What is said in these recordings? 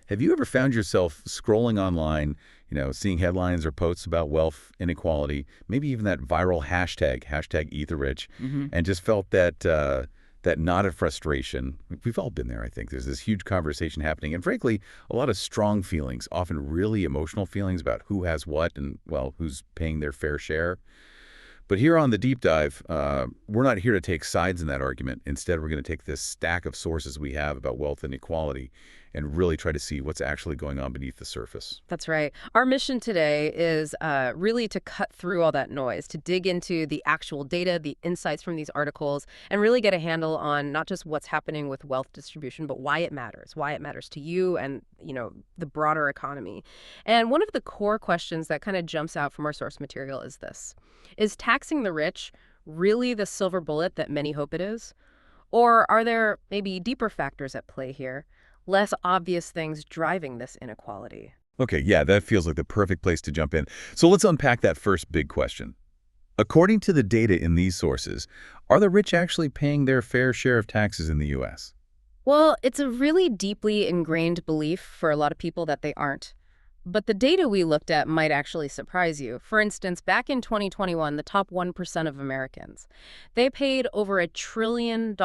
Have you ever found yourself scrolling online, seeing headlines or posts about wealth inequality, maybe even that viral hashtag #EatTheRich, and just felt that knot of frustration? We've all been there, I think. There's this huge conversation happening, and frankly, a lot of strong feelings, often really emotional feelings about who has what and, well, who's paying their fair share. But here on the deep dive, we're not here to take sides in that argument. Instead, we're going to take this stack of sources we have about wealth inequality and really try to see what's actually going on beneath the surface. That's right. Our mission today is really to cut through all that noise, to dig into the actual data, the insights from these articles, and really get a handle on not just what's happening with wealth distribution, but why it matters to you and, the broader economy. And one of the core questions that kind of jumps out from our source material is this. Is taxing the rich really the silver bullet that many hope it is? Or are there maybe deeper factors at play here? Less obvious things driving this inequality? Okay, yeah, that feels like the perfect place to jump in. So let's unpack that first big question. According to the data in these sources, are the rich actually paying their fair share of taxes in the U.S.? Well, it's a really deeply ingrained belief for a lot of people that they aren't. But the data we looked at might actually surprise you. For instance, back in 2021, the top 1% of Americans, they paid over $1 trillion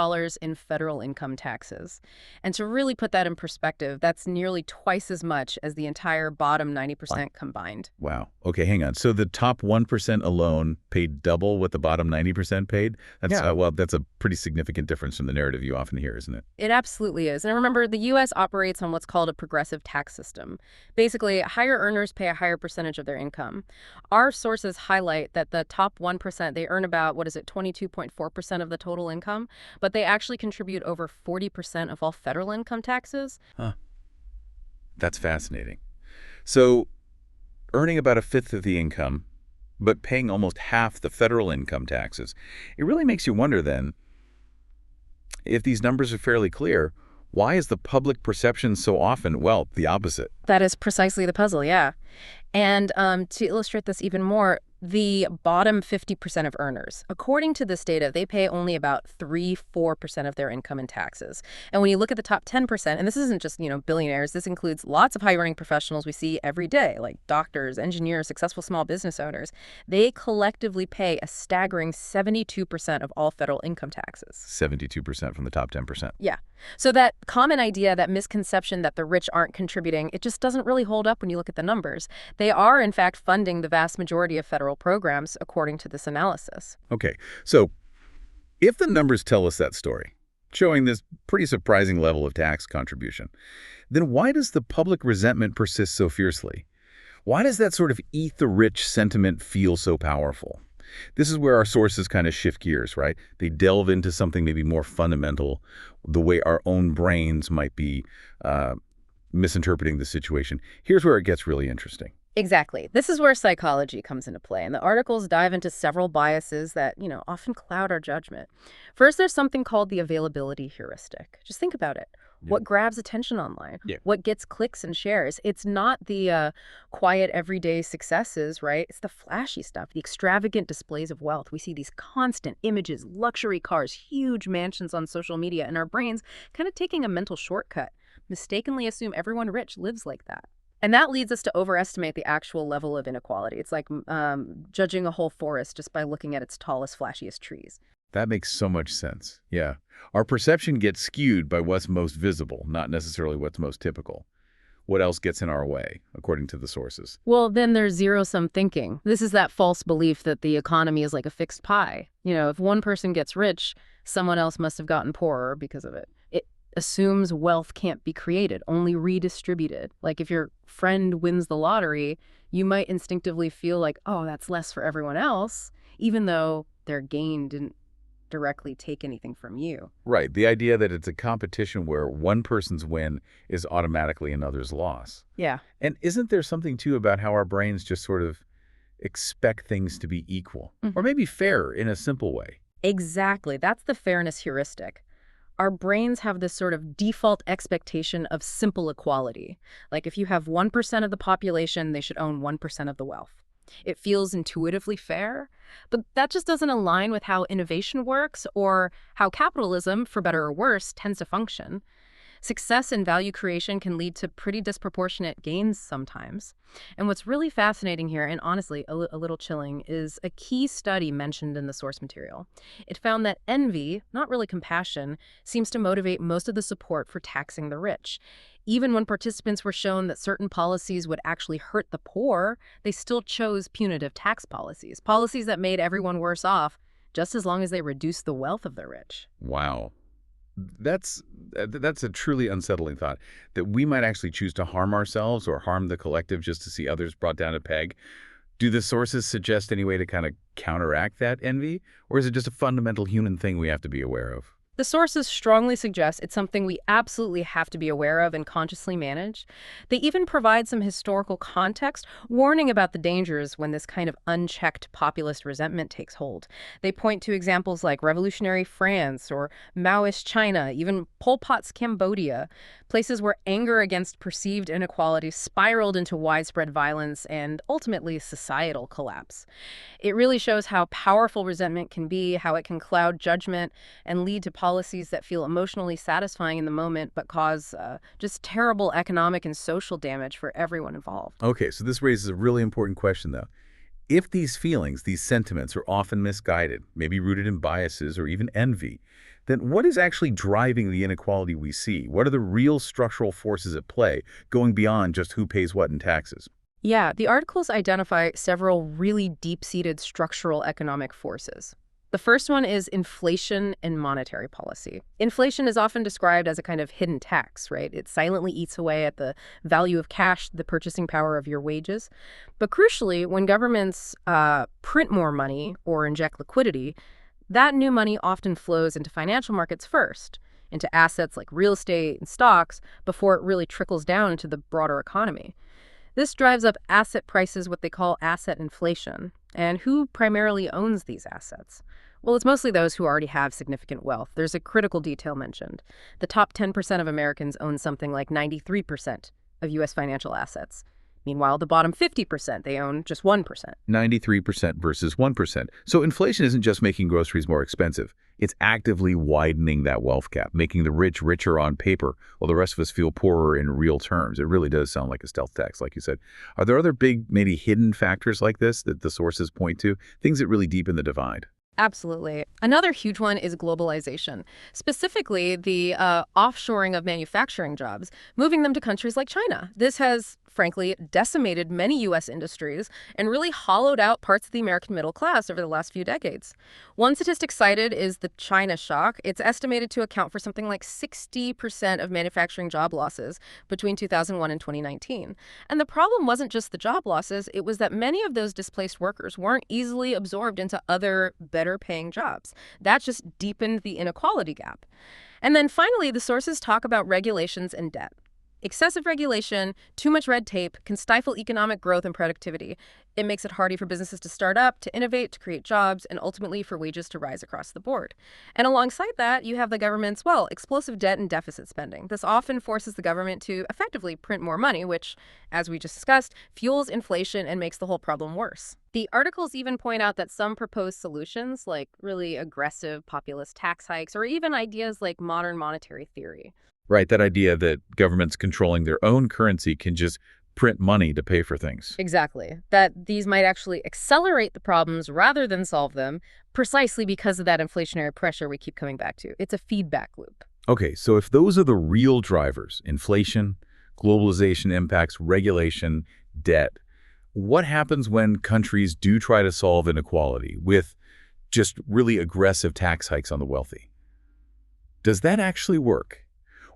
in federal income taxes. And to really put that in perspective, that's nearly twice as much as the entire bottom 90% combined. Wow. Okay, hang on. So the top 1% alone paid double what the bottom 90% paid? That's a pretty significant difference from the narrative you often hear, isn't it? It absolutely is. And remember, the U.S. operates on what's called a progressive tax system. Basically, higher earners pay a higher percentage of their income. Our sources highlight that the top 1%, they earn about, 22.4% of the total income, but they actually contribute over 40% of all federal income taxes. Huh. That's fascinating. So earning about a fifth of the income, but paying almost half the federal income taxes, it really makes you wonder then, if these numbers are fairly clear, why is the public perception so often, well, the opposite? That is precisely the puzzle, yeah. And to illustrate this even more, the bottom 50% of earners, according to this data, they pay only about 3–4% of their income in taxes. And when you look at the top 10%, and this isn't just, billionaires, this includes lots of high-earning professionals we see every day, like doctors, engineers, successful small business owners, they collectively pay a staggering 72% of all federal income taxes. 72% from the top 10%. Yeah. So that common idea, that misconception that the rich aren't contributing, it just doesn't really hold up when you look at the numbers. They are, in fact, funding the vast majority of federal programs, according to this analysis. Okay, so if the numbers tell us that story, showing this pretty surprising level of tax contribution, then why does the public resentment persist so fiercely? Why does that sort of eat the rich sentiment feel so powerful? This is where our sources kind of shift gears, right? They delve into something maybe more fundamental, the way our own brains might be misinterpreting the situation. Here's where it gets really interesting. Exactly. This is where psychology comes into play, and the articles dive into several biases that, often cloud our judgment. First, there's something called the availability heuristic. Just think about it. Yeah. What grabs attention online? Yeah. What gets clicks and shares? It's not the quiet, everyday successes, right? It's the flashy stuff, the extravagant displays of wealth. We see these constant images, luxury cars, huge mansions on social media, and our brains kind of taking a mental shortcut, mistakenly assume everyone rich lives like that. And that leads us to overestimate the actual level of inequality. It's like judging a whole forest just by looking at its tallest, flashiest trees. That makes so much sense. Yeah. Our perception gets skewed by what's most visible, not necessarily what's most typical. What else gets in our way, according to the sources? Well, then there's zero-sum thinking. This is that false belief that the economy is like a fixed pie. If one person gets rich, someone else must have gotten poorer because of it. It assumes wealth can't be created, only redistributed. Like if your friend wins the lottery, you might instinctively feel like, oh, that's less for everyone else, even though their gain didn't directly take anything from you. Right. The idea that it's a competition where one person's win is automatically another's loss. Yeah. And isn't there something, too, about how our brains just sort of expect things to be equal, or maybe fair in a simple way? Exactly. That's the fairness heuristic. Our brains have this sort of default expectation of simple equality. Like if you have 1% of the population, they should own 1% of the wealth. It feels intuitively fair, but that just doesn't align with how innovation works or how capitalism, for better or worse, tends to function. Success and value creation can lead to pretty disproportionate gains sometimes. And what's really fascinating here, and honestly a little chilling, is a key study mentioned in the source material. It found that envy, not really compassion, seems to motivate most of the support for taxing the rich. Even when participants were shown that certain policies would actually hurt the poor, they still chose punitive tax policies, policies that made everyone worse off, just as long as they reduced the wealth of the rich. Wow. That's that's a truly unsettling thought, that we might actually choose to harm ourselves or harm the collective just to see others brought down a peg. Do the sources suggest any way to kind of counteract that envy, or is it just a fundamental human thing we have to be aware of? The sources strongly suggest it's something we absolutely have to be aware of and consciously manage. They even provide some historical context, warning about the dangers when this kind of unchecked populist resentment takes hold. They point to examples like revolutionary France or Maoist China, even Pol Pot's Cambodia, places where anger against perceived inequality spiraled into widespread violence and ultimately societal collapse. It really shows how powerful resentment can be, how it can cloud judgment and lead to policies that feel emotionally satisfying in the moment but cause just terrible economic and social damage for everyone involved. Okay, so this raises a really important question, though. If these feelings, these sentiments are often misguided, maybe rooted in biases or even envy, then what is actually driving the inequality we see? What are the real structural forces at play, going beyond just who pays what in taxes? Yeah, the articles identify several really deep-seated structural economic forces. The first one is inflation and monetary policy. Inflation is often described as a kind of hidden tax, right? It silently eats away at the value of cash, the purchasing power of your wages. But crucially, when governments print more money or inject liquidity, that new money often flows into financial markets first, into assets like real estate and stocks, before it really trickles down into the broader economy. This drives up asset prices, what they call asset inflation. And who primarily owns these assets? Well, it's mostly those who already have significant wealth. There's a critical detail mentioned. The top 10% of Americans own something like 93% of U.S. financial assets. Meanwhile, the bottom 50%, they own just 1%. 93% versus 1%. So inflation isn't just making groceries more expensive. It's actively widening that wealth gap, making the rich richer on paper, while the rest of us feel poorer in real terms. It really does sound like a stealth tax, like you said. Are there other big, maybe hidden factors like this that the sources point to? Things that really deepen the divide? Absolutely. Another huge one is globalization, specifically the offshoring of manufacturing jobs, moving them to countries like China. This has, frankly, decimated many U.S. industries and really hollowed out parts of the American middle class over the last few decades. One statistic cited is the China shock. It's estimated to account for something like 60% of manufacturing job losses between 2001 and 2019. And the problem wasn't just the job losses, it was that many of those displaced workers weren't easily absorbed into other, better paying jobs. That just deepened the inequality gap. And then finally, the sources talk about regulations and debt. Excessive regulation, too much red tape can stifle economic growth and productivity. It makes it harder for businesses to start up, to innovate, to create jobs, and ultimately for wages to rise across the board. And alongside that, you have the government's, well, explosive debt and deficit spending. This often forces the government to effectively print more money, which, as we just discussed, fuels inflation and makes the whole problem worse. The articles even point out that some proposed solutions, like really aggressive populist tax hikes, or even ideas like modern monetary theory, Right, that idea that governments controlling their own currency can just print money to pay for things. exactly. That these might actually accelerate the problems rather than solve them, precisely because of that inflationary pressure we keep coming back to. It's a feedback loop. Okay, so if those are the real drivers, inflation, globalization impacts, regulation, debt, what happens when countries do try to solve inequality with just really aggressive tax hikes on the wealthy? Does that actually work?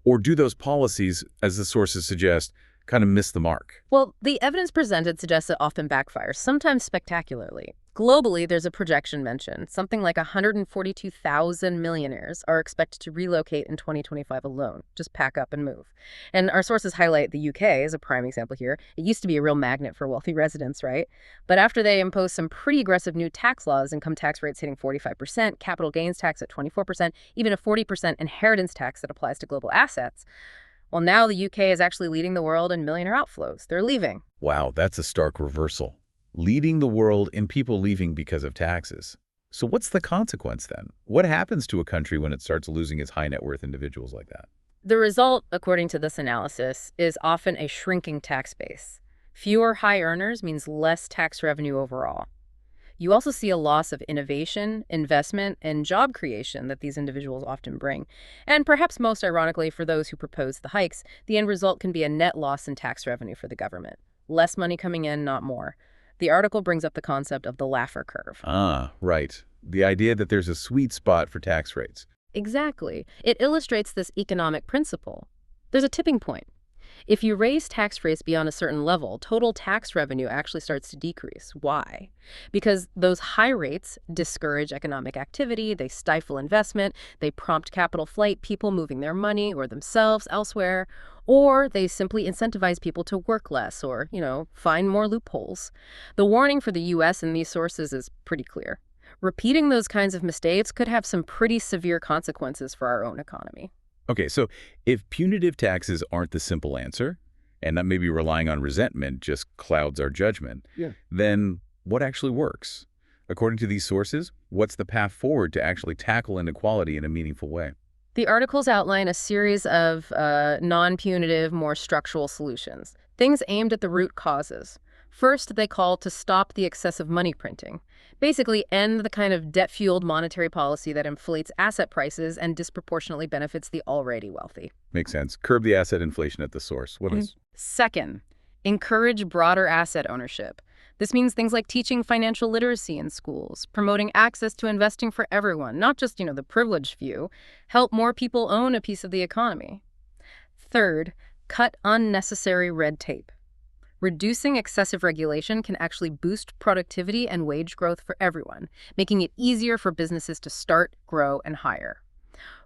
Or do those policies, as the sources suggest, kind of miss the mark? Well, the evidence presented suggests it often backfires, sometimes spectacularly. Globally, there's a projection mentioned. Something like 142,000 millionaires are expected to relocate in 2025 alone. Just pack up and move. And our sources highlight the UK as a prime example here. It used to be a real magnet for wealthy residents, right? But after they imposed some pretty aggressive new tax laws, income tax rates hitting 45%, capital gains tax at 24%, even a 40% inheritance tax that applies to global assets, well, now the UK is actually leading the world in millionaire outflows. They're leaving. Wow, that's a stark reversal. Leading the world in people leaving because of taxes. So what's the consequence then? What happens to a country when it starts losing its high net worth individuals like that? The result, according to this analysis, is often a shrinking tax base. Fewer high earners means less tax revenue overall. You also see a loss of innovation, investment, and job creation that these individuals often bring. And perhaps most ironically for those who propose the hikes, the end result can be a net loss in tax revenue for the government. Less money coming in, not more. The article brings up the concept of the Laffer curve. Ah, right. The idea that there's a sweet spot for tax rates. Exactly. It illustrates this economic principle. There's a tipping point. If you raise tax rates beyond a certain level, total tax revenue actually starts to decrease. Why? Because those high rates discourage economic activity, they stifle investment, they prompt capital flight, people moving their money or themselves elsewhere, or they simply incentivize people to work less or, find more loopholes. The warning for the U.S. in these sources is pretty clear. Repeating those kinds of mistakes could have some pretty severe consequences for our own economy. Okay, so if punitive taxes aren't the simple answer, and that maybe relying on resentment just clouds our judgment, then what actually works? According to these sources, what's the path forward to actually tackle inequality in a meaningful way? The articles outline a series of non-punitive, more structural solutions, things aimed at the root causes. First, they call to stop the excessive money printing. Basically, end the kind of debt-fueled monetary policy that inflates asset prices and disproportionately benefits the already wealthy. Makes sense. Curb the asset inflation at the source. What else? Second, encourage broader asset ownership. This means things like teaching financial literacy in schools, promoting access to investing for everyone, not just, the privileged few. Help more people own a piece of the economy. Third, cut unnecessary red tape. Reducing excessive regulation can actually boost productivity and wage growth for everyone, making it easier for businesses to start, grow, and hire.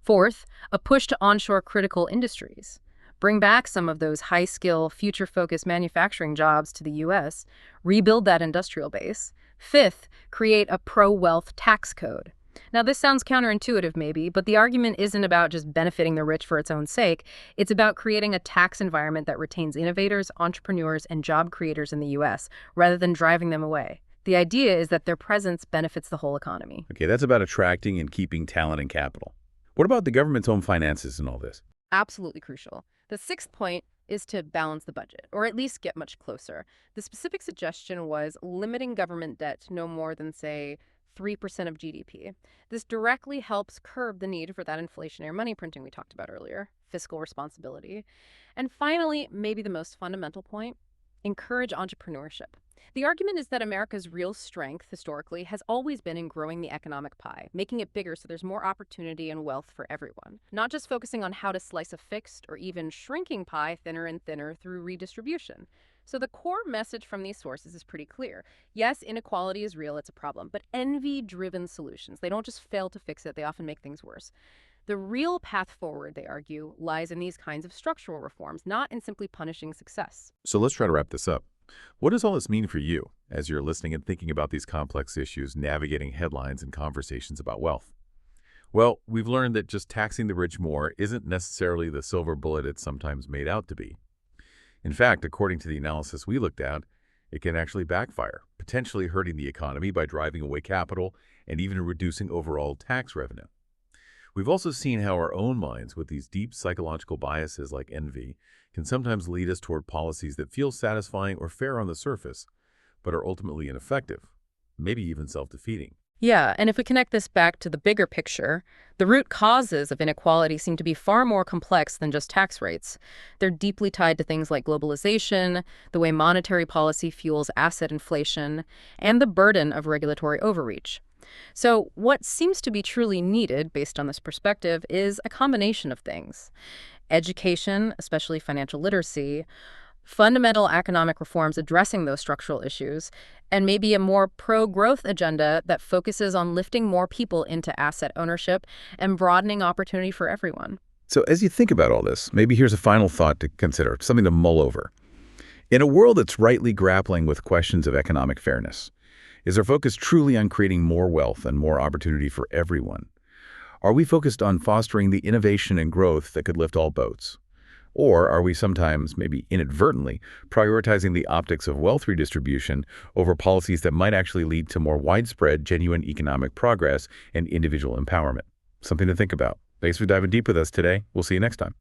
Fourth, a push to onshore critical industries. Bring back some of those high-skill, future-focused manufacturing jobs to the U.S., rebuild that industrial base. Fifth, create a pro-wealth tax code. Now, this sounds counterintuitive maybe, but the argument isn't about just benefiting the rich for its own sake. It's about creating a tax environment that retains innovators, entrepreneurs, and job creators in the U.S., rather than driving them away. The idea is that their presence benefits the whole economy. Okay, that's about attracting and keeping talent and capital. What about the government's own finances in all this? Absolutely crucial. The sixth point is to balance the budget, or at least get much closer. The specific suggestion was limiting government debt to no more than, say, 3% of GDP. This directly helps curb the need for that inflationary money printing we talked about earlier, fiscal responsibility. And finally, maybe the most fundamental point, encourage entrepreneurship. The argument is that America's real strength, historically, has always been in growing the economic pie, making it bigger so there's more opportunity and wealth for everyone, not just focusing on how to slice a fixed or even shrinking pie thinner and thinner through redistribution. So the core message from these sources is pretty clear. Yes, inequality is real, it's a problem, but envy-driven solutions, they don't just fail to fix it, they often make things worse. The real path forward, they argue, lies in these kinds of structural reforms, not in simply punishing success. So let's try to wrap this up. What does all this mean for you as you're listening and thinking about these complex issues, navigating headlines and conversations about wealth? Well, we've learned that just taxing the rich more isn't necessarily the silver bullet it's sometimes made out to be. In fact, according to the analysis we looked at, it can actually backfire, potentially hurting the economy by driving away capital and even reducing overall tax revenue. We've also seen how our own minds, with these deep psychological biases like envy, can sometimes lead us toward policies that feel satisfying or fair on the surface, but are ultimately ineffective, maybe even self-defeating. Yeah, and if we connect this back to the bigger picture, the root causes of inequality seem to be far more complex than just tax rates. They're deeply tied to things like globalization, the way monetary policy fuels asset inflation, and the burden of regulatory overreach. So what seems to be truly needed, based on this perspective, is a combination of things. Education, especially financial literacy, fundamental economic reforms addressing those structural issues, and maybe a more pro-growth agenda that focuses on lifting more people into asset ownership and broadening opportunity for everyone. So as you think about all this, maybe here's a final thought to consider, something to mull over. In a world that's rightly grappling with questions of economic fairness, is our focus truly on creating more wealth and more opportunity for everyone? Are we focused on fostering the innovation and growth that could lift all boats? Or are we sometimes, maybe inadvertently, prioritizing the optics of wealth redistribution over policies that might actually lead to more widespread, genuine economic progress and individual empowerment? Something to think about. Thanks for diving deep with us today. We'll see you next time.